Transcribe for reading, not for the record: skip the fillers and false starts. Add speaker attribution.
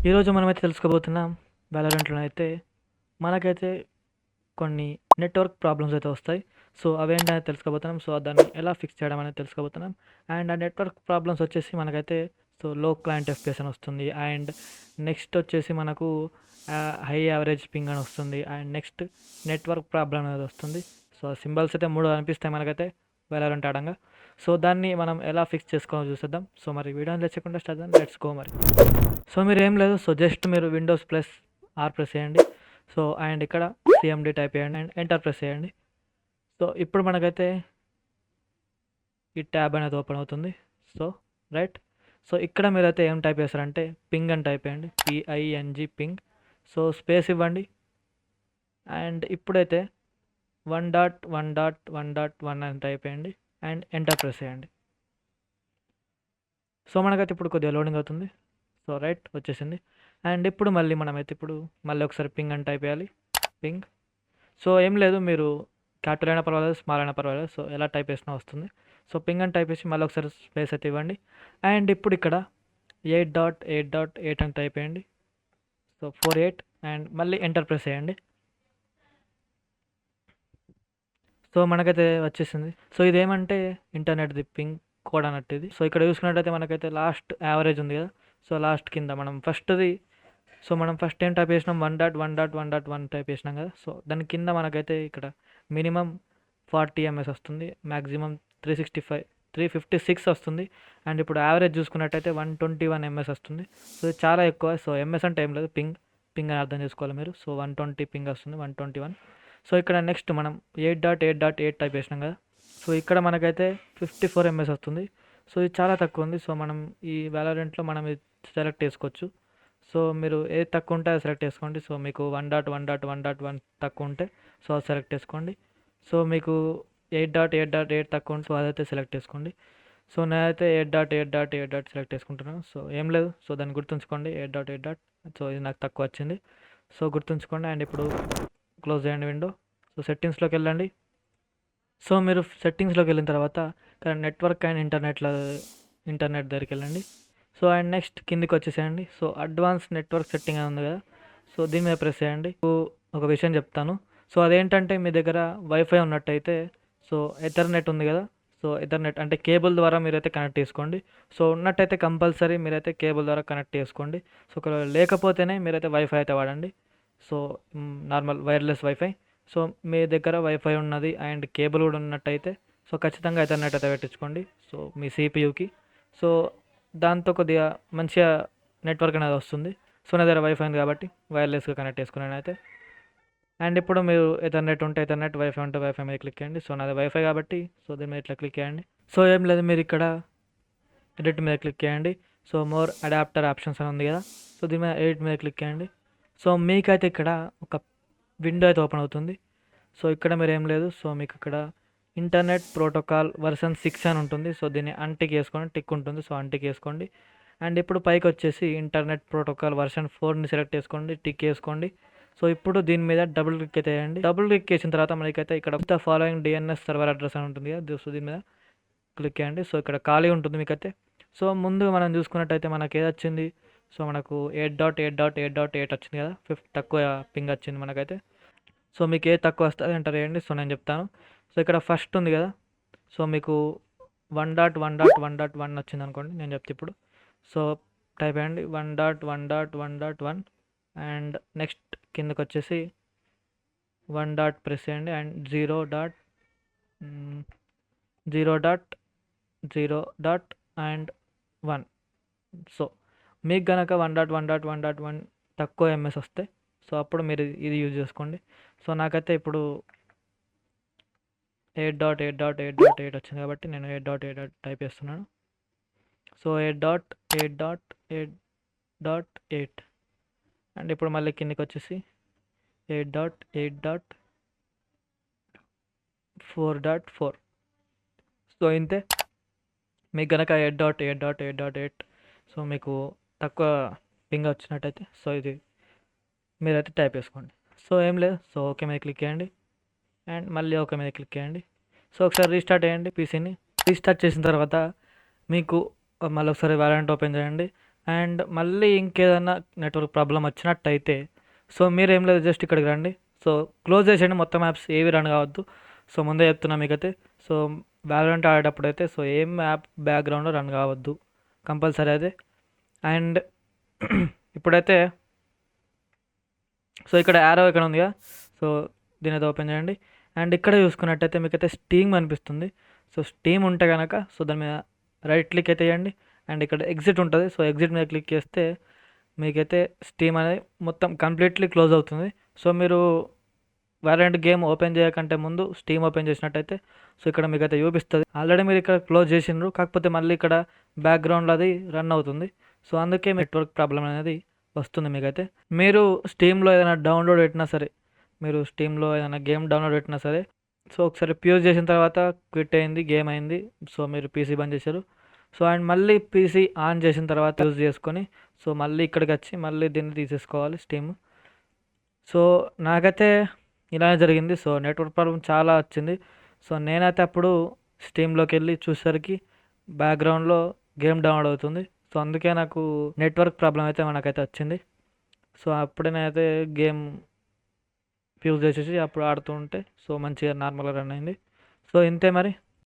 Speaker 1: ఈరోజు మనమైతే తెలుసుకోబోతున్నాం వ్యాలోరెంట్‌లో అయితే మనకైతే కొన్ని నెట్వర్క్ ప్రాబ్లమ్స్ అయితే వస్తాయి. సో, అవేంటనేది తెలుసుకోబోతున్నాం. సో, దాన్ని ఎలా ఫిక్స్ చేయడం అనేది తెలుసుకోబోతున్నాం. అండ్ ఆ నెట్వర్క్ ప్రాబ్లమ్స్ వచ్చేసి మనకైతే లో క్లయింట్ ఎఫ్‌పిఎస్ అని వస్తుంది. అండ్ నెక్స్ట్ వచ్చేసి మనకు హై యావరేజ్ పింగ్ అని వస్తుంది. అండ్ నెక్స్ట్ నెట్వర్క్ ప్రాబ్లమ్ అనేది వస్తుంది. సో, సింబల్స్ అయితే 3 కనిపిస్తాయి మనకైతే వ్యాలోరెంట్ ఆడంగా. సో, దాన్ని మనం ఎలా ఫిక్స్ చేసుకోవాలో చూసేద్దాం. సో, మరి వీడియోని లేచకుండా స్టార్ట్ చేద్దాం. లెట్స్ గో మరి. సో, మీరేం లేదు. సో, జస్ట్ మీరు విండోస్ ప్లస్ ఆర్ ప్రెస్ చేయండి. సో, అండ్ ఇక్కడ సీఎండీ టైప్ చేయండి అండ్ ఎంటర్ ప్రెస్ చేయండి. సో, ఇప్పుడు మనకైతే ఈ ట్యాబ్ అనేది ఓపెన్ అవుతుంది. So, right. సో, ఇక్కడ మీరైతే ఏం టైప్ చేస్తారంటే పింగ్ అని టైప్ చేయండి. PING ping. సో, స్పేస్ ఇవ్వండి. అండ్ ఇప్పుడైతే 1.1.1.1 అని టైప్ చేయండి అండ్ ఎంటర్ ప్రెస్ చేయండి. సో, మనకైతే ఇప్పుడు కొద్దిగా లోడింగ్ అవుతుంది. సో, రైట్ వచ్చేసింది. అండ్ ఇప్పుడు మనమైతే మళ్ళీ ఒకసారి పింగ్ అని టైప్ చేయాలి. పింగ్. సో, ఏం లేదు, మీరు క్యాపిటల్ అయినా పర్వాలేదు, స్మాల్ అయినా పర్వాలేదు. సో, ఎలా టైప్ చేసినా వస్తుంది. సో, పింగ్ అని టైప్ చేసి మళ్ళీ ఒకసారి స్పేస్ అయితే ఇవ్వండి. అండ్ ఇప్పుడు ఇక్కడ 8.8.8 అని టైప్ చేయండి. సో, 48 అండ్ మళ్ళీ ఎంటర్ ప్రెస్ చేయండి. సో, మనకైతే వచ్చేసింది. సో, ఇదేమంటే ఇంటర్నెట్‌ది పింగ్ కోడ్ అన్నట్టు ఇది. సో, ఇక్కడ చూసుకున్నట్టయితే మనకైతే లాస్ట్ యావరేజ్ ఉంది కదా. సో, లాస్ట్ కింద మనం ఫస్ట్ ఏం టైప్ చేసినాం 1.1.1.1 టైప్ చేసినాం కదా. సో, దాని కింద మనకైతే ఇక్కడ మినిమం 40 ఎంఎస్ వస్తుంది, మ్యాక్సిమం 356 వస్తుంది. అండ్ ఇప్పుడు యావరేజ్ చూసుకున్నట్టయితే 121 ఎంఎస్ వస్తుంది. సో, ఇది చాలా ఎక్కువ. సో, ఎంఎస్ అంటే ఏం లేదు, పింగ్ అని అర్థం చేసుకోవాలి మీరు. సో, 120 పింగ్ వస్తుంది, 121. సో, ఇక్కడ నెక్స్ట్ మనం 8.8.8 టైప్ చేసినాం కదా. సో, ఇక్కడ మనకైతే 54 ఎంఎస్ వస్తుంది. సో, ఇది చాలా తక్కువ ఉంది. సో, మనం ఈ వ్యాలోరెంట్లో మనం ఇది సెలెక్ట్ చేసుకోవచ్చు. సో, మీరు ఏది తక్కువ ఉంటే అది సెలెక్ట్ చేసుకోండి. సో, మీకు 1.1.1.1 తక్కువ ఉంటే సో, అది సెలెక్ట్ చేసుకోండి. సో, మీకు 8.8.8 తక్కువ ఉంటే సో, అదైతే సెలెక్ట్ చేసుకోండి. సో, నేనైతే 8.8.8 సెలెక్ట్ చేసుకుంటున్నాను. సో, ఏం లేదు. సో, దాన్ని గుర్తుంచుకోండి 8.8. సో, ఇది నాకు తక్కువ వచ్చింది. సో, గుర్తుంచుకోండి. అండ్ ఇప్పుడు క్లోజ్ చేయండి విండో. సో, సెట్టింగ్స్లోకి వెళ్ళండి. సో, మీరు సెట్టింగ్స్లోకి వెళ్ళిన తర్వాత ఇక్కడ నెట్వర్క్ అండ్ ఇంటర్నెట్ దగ్గరికి వెళ్ళండి. సో, అండ్ నెక్స్ట్ కిందికి వచ్చేసేయండి. సో, అడ్వాన్స్ నెట్వర్క్ సెట్టింగ్ అని ఉంది కదా. సో, దీని మీద ప్రెస్ చేయండి. ఒక విషయం చెప్తాను. సో, అదేంటంటే మీ దగ్గర వైఫై ఉన్నట్టయితే సో, ఎథర్నెట్ ఉంది కదా. సో, ఎథర్నెట్ అంటే కేబుల్ ద్వారా మీరైతే కనెక్ట్ చేసుకోండి. సో, ఉన్నట్టయితే కంపల్సరీ మీరైతే కేబుల్ ద్వారా కనెక్ట్ చేసుకోండి. సో, ఒకవేళ లేకపోతేనే మీరైతే వైఫై అయితే వాడండి. So, normal wireless wifi. So, మీ దగ్గర వైఫై ఉన్నది అండ్ కేబుల్ కూడా ఉన్నట్టయితే సో, ఖచ్చితంగా ఎథర్నెట్ అయితే పెట్టించుకోండి. సో, మీ సిపియూకి. సో, దాంతో కొద్దిగా మంచిగా నెట్వర్క్ అనేది వస్తుంది. సో, నా దగ్గర వైఫై ఉంది కాబట్టి వైర్లెస్గా కనెక్ట్ చేసుకున్నాను అయితే. అండ్ ఇప్పుడు మీరు ఎథర్నెట్ ఉంటే ఎథర్నెట్, వైఫై ఉంటే వైఫై మీద క్లిక్ చేయండి. సో, నాది వైఫై కాబట్టి సో, దీని మీద ఇట్లా క్లిక్ చేయండి. సో, ఏం లేదు, మీరు ఇక్కడ ఎడిట్ మీద క్లిక్ చేయండి. సో, మోర్ అడాప్టర్ ఆప్షన్స్ అని ఉంది కదా. సో, దీని మీద ఎడిట్ మీద క్లిక్ చేయండి. సో, మీకైతే ఇక్కడ ఒక విండో అయితే ఓపెన్ అవుతుంది. సో, ఇక్కడ మీరు ఏం లేదు. సో, మీకు ఇక్కడ ఇంటర్నెట్ ప్రోటోకాల్ వర్షన్ 6 అని ఉంటుంది. సో, దీన్ని అన్టిక్ వేసుకోండి, టిక్ ఉంటుంది. సో, అన్టిక్ వేసుకోండి. అండ్ ఇప్పుడు పైకి వచ్చేసి ఇంటర్నెట్ ప్రోటోకాల్ వర్షన్ 4ని సెలెక్ట్ చేసుకోండి, టిక్ వేసుకోండి. సో, ఇప్పుడు దీని మీద డబుల్ క్లిక్ అయితే చేయండి. డబుల్ క్లిక్ చేసిన తర్వాత మనకైతే ఇక్కడ ఫాలోయింగ్ డిఎన్ఎస్ సర్వర్ అడ్రస్ అని ఉంటుంది కదా. సో, దీని మీద క్లిక్ చేయండి. సో, ఇక్కడ ఖాళీ ఉంటుంది మీకైతే. సో, ముందు మనం చూసుకున్నట్టయితే మనకి ఏది వచ్చింది. సో, మనకు 8.8.8.8 వచ్చింది కదా. తక్కువ పింగ్ వచ్చింది మనకైతే. సో, మీకు ఏది తక్కువ వస్తే అది ఎంటర్ చేయండి. సో, నేను చెప్తాను. సో, ఇక్కడ ఫస్ట్ ఉంది కదా. సో, మీకు 1.1.1.1 వచ్చింది అనుకోండి, నేను చెప్తే ఇప్పుడు. సో, టైప్ చేయండి 1.1.1.1 అండ్ నెక్స్ట్ కిందకి వచ్చేసి 1 డాట్ ప్రెస్ చేయండి అండ్ 0.0.0 అండ్ 1. సో, మీకు కనుక 1.1.1.1 తక్కువ ఎంఎస్ వస్తే సో, అప్పుడు మీరు ఇది యూజ్ చేసుకోండి. సో, నాకైతే ఇప్పుడు 8.8.8.8 వచ్చింది కాబట్టి నేను 8.8 టైప్ చేస్తున్నాను. సో, 8.8.8.8 అండ్ ఇప్పుడు మళ్ళీ కిందికి వచ్చేసి 8.8.4.4. సో, ఇంతే. మీకు కనుక 8.8.8.8 సో, మీకు తక్కువ పింగ్ వచ్చినట్టయితే సో, ఇది మీరైతే టైప్ చేసుకోండి. సో, ఏం లేదు. సో, ఓకే మీద క్లిక్ చేయండి అండ్ మళ్ళీ ఓకే మీద క్లిక్ చేయండి. సో, ఒకసారి రీస్టార్ట్ చేయండి పీసీని. రీస్టార్ట్ చేసిన తర్వాత మీకు మళ్ళీ ఒకసారి వ్యాలెంట్ ఓపెన్ చేయండి. అండ్ మళ్ళీ ఇంకేదన్నా నెట్వర్క్ ప్రాబ్లం వచ్చినట్టయితే సో మీరేం లేదు జస్ట్ ఇక్కడికి రండి. సో క్లోజ్ చేసేయండి మొత్తం యాప్స్ ఏవి రన్ కావద్దు. సో ముందే చెప్తున్నా మీకైతే. సో వ్యాలరెంట్ ఆడేటప్పుడైతే సో ఏం యాప్ బ్యాక్గ్రౌండ్లో రన్ కావద్దు కంపల్సరీ అదే. అండ్ ఇప్పుడైతే సో ఇక్కడ యారో ఇక్కడ ఉందిగా, సో దీని అయితే ఓపెన్ చేయండి. అండ్ ఇక్కడ చూసుకున్నట్టయితే మీకైతే స్టీమ్ అనిపిస్తుంది. సో స్టీమ్ ఉంటే కనుక సో దాని మీద రైట్ క్లిక్ అయితే చేయండి. అండ్ ఇక్కడ ఎగ్జిట్ ఉంటుంది. సో ఎగ్జిట్ మీద క్లిక్ చేస్తే మీకైతే స్టీమ్ అనేది మొత్తం కంప్లీట్లీ క్లోజ్ అవుతుంది. సో మీరు వ్యాలరెంట్ గేమ్ ఓపెన్ చేయకంటే ముందు స్టీమ్ ఓపెన్ చేసినట్టయితే సో ఇక్కడ మీకైతే చూపిస్తుంది. ఆల్రెడీ మీరు ఇక్కడ క్లోజ్ చేసిండ్రు, కాకపోతే మళ్ళీ ఇక్కడ బ్యాక్గ్రౌండ్లో అది రన్ అవుతుంది. సో అందుకే నెట్వర్క్ ప్రాబ్లం అనేది వస్తుంది మీకైతే. మీరు స్టీమ్లో ఏదైనా డౌన్లోడ్ పెట్టినా సరే, మీరు స్టీమ్లో ఏదైనా గేమ్ డౌన్లోడ్ పెట్టినా సరే, సో ఒకసారి ప్యూజ్ చేసిన తర్వాత క్విట్ అయింది, గేమ్ అయింది, సో మీరు పీసీ బంద్ చేశారు. సో అండ్ మళ్ళీ పీసీ ఆన్ చేసిన తర్వాత యూజ్ చేసుకొని సో మళ్ళీ ఇక్కడికి వచ్చి మళ్ళీ దీన్ని తీసేసుకోవాలి స్టీమ్. సో నాకైతే ఇలానే జరిగింది. సో నెట్వర్క్ ప్రాబ్లం చాలా వచ్చింది. సో నేనైతే అప్పుడు స్టీమ్లోకి వెళ్ళి చూసేసరికి బ్యాక్గ్రౌండ్లో గేమ్ డౌన్లోడ్ అవుతుంది. సో అందుకే నాకు నెట్వర్క్ ప్రాబ్లం అయితే మనకైతే వచ్చింది. సో అప్పుడే నేనైతే గేమ్ ఫ్యూజ్ చేసేసి అప్పుడు ఆడుతూ ఉంటే సో మంచిగా నార్మల్గా రన్ అయింది. సో ఇంతే మరి.